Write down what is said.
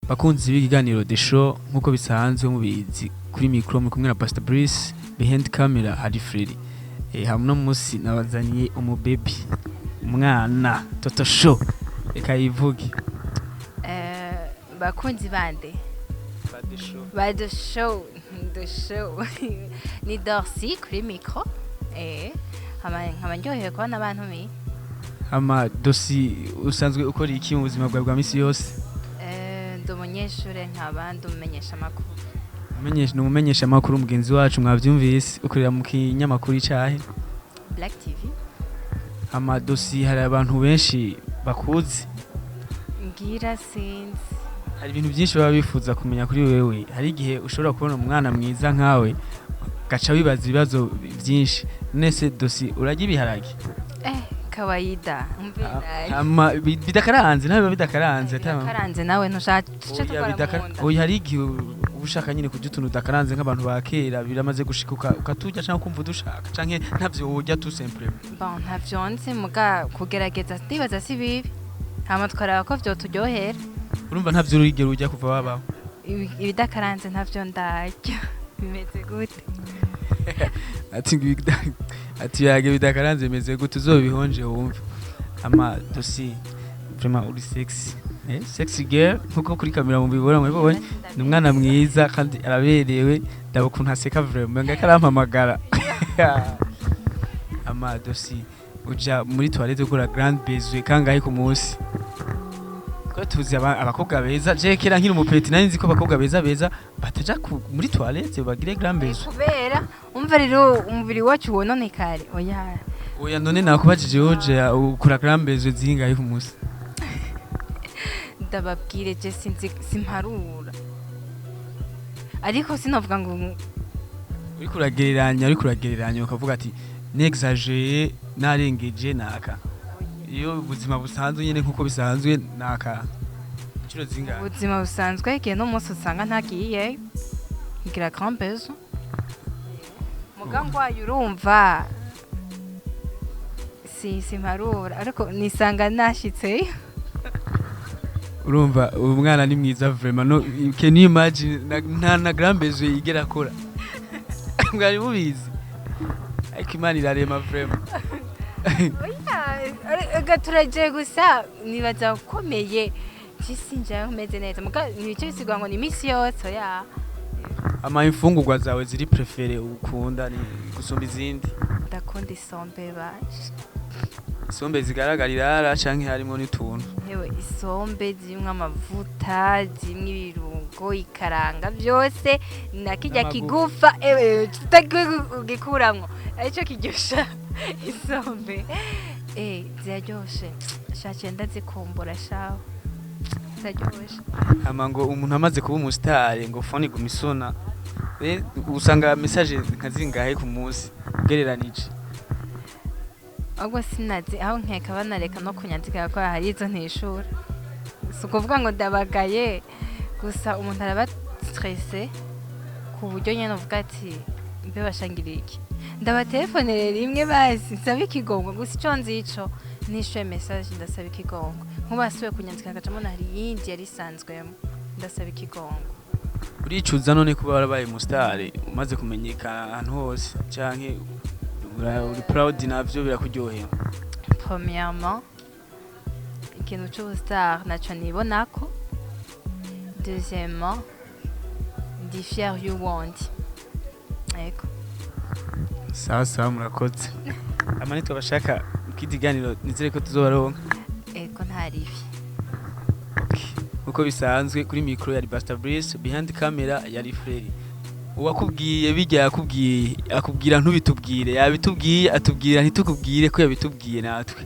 bakunzi b'ikiganiro The Show nkuko bisanzwe mubizi kuri micro muri kumwe na Pastor Brice behind camera hari Freddy hamwe no musi nabazaniye umubebi umwana Toto Show eka yivuge bakunzi bande The Show ni Darcie kuri micro nk'abanyohewe kubona abantu mi ama dosi usanzwe ukora iki mu buzima bwawe bwa misi yose ndumunyeshure nk'abandi umenyesha makuru umumenyesha makuru mugenzi wacu mwavyumvise ukorera mu kinyamakuru cyahe Black TV ama dosi hari abantu benshi bakuzi ngira sinzi hari ibintu byinshi baba bifuza kumenya kuri wewe hari igihe ushobora kubona umwana mwiza nkawe gaca wibaza ibibazo byinshi nese dosi urajya ibiharage kawaida ama bidakaranze nawe bidakaranze bidakaranze nawe ntushaka oya hari igihe ubushaka nyine kujya utuntu dakaranze nk'abantu bakera biramaze gushikuka ukatujya cyangwa kumva dushaka canke ntavyo wojya tu simple bon ntavyo nzi muga kugerageza ndibaza si bibi hama twaraba ko vyo turyohera urumva ntavyo urigera ujya kuva wabaho ibidakaranze ntavyo ndarya bimeze gute ati yage bidakaranze bimeze gute uzobihonje wumva ama dosi vraiment uri sexy girl nkuko kuri kamera mu bibora mwebonye ni umwana mwiza kandi araberewe ndabukuntu aseka vraiment ngakarampamagara ama dosi uja muri toilette ukora grand baiser kangahe ku munsi ko tuzi abakobwa beza je kera nkiri umupeti nari nzi ko abakobwa beza bataja muri toilette bagire grand baiser kubera umva rero umubiri wacu wononekare oya none nakubajije hoje ukora grand baiser zingahe ku munsi ndababwire je sinzi simparura ariko sinovuga ngo uri kuragereranya ukavuga ati n'exagere narengeje naka iyo ubuzima busanzwe nyene nkuko bisanzwe naka incuro zingahe ubuzima busanzwe igihe no munsi usanga ntagiye ngira grand baiser mugangwa urumva simparura ariko nisanga nashitse urumva umwana ni mwiza vraiment no can you imagine na grand baiser igera akora mwari mubizi ariko imana irarema vraiment turaje gusa nibaza ukomeye sinjaye umeze neza muga nibice bisigwa ngo ni misi yose ama imfungurwa zawe ziri prefere ukunda ni gusumba izindi ndakunda isombe baje isombe zigaragarira canke harimo n'utuntu yewe isombe zimwe amavuta zimwe ibirungo ikaranga byose nakijya kigufa tutagikuramwo arico kiryosha isombe ziraryoshe shaje ndazikumbura shaho ziraryoshe ama ngo umuntu amaze kuba umustar ngo fone gumisona usanga message nkazingahe ku munsi ugereranije ahubwo sinazi aho nkeka banareka no kunyandika ko hari izo ntishura si ukuvuga ngo ndabagaye gusa umuntu araba stressé ku buryo nyine uvuga ati mbe bashangiriye iki ndabatelefonere rimwe basi nsaba ikigongo gusa icyo nzi ico nishuye message ndasaba ikigongo nk'ubasubiye kunyandika agacamo hari yindi yari isanzwemo ndasaba ikigongo uricuza none kuba warabaye umustar umaze kumenyekana ahantu hose canke uri proud navyo birakuryohera premièrement ikintu cy'ubustar naco nibonako deuxièmement ndi fier you want eko sawa murakoze ama nitwe bashaka kidiganiro nizere ko tuzobaronka eko ntaribi uko bisanzwe kuri micro ya Pastor Brice behind camera yari Freddy uwakubwiye bijya yakubwiye akubwira ntubitubwire yabitubwiye atubwira ntitukubwire ko yabitubwiye natwe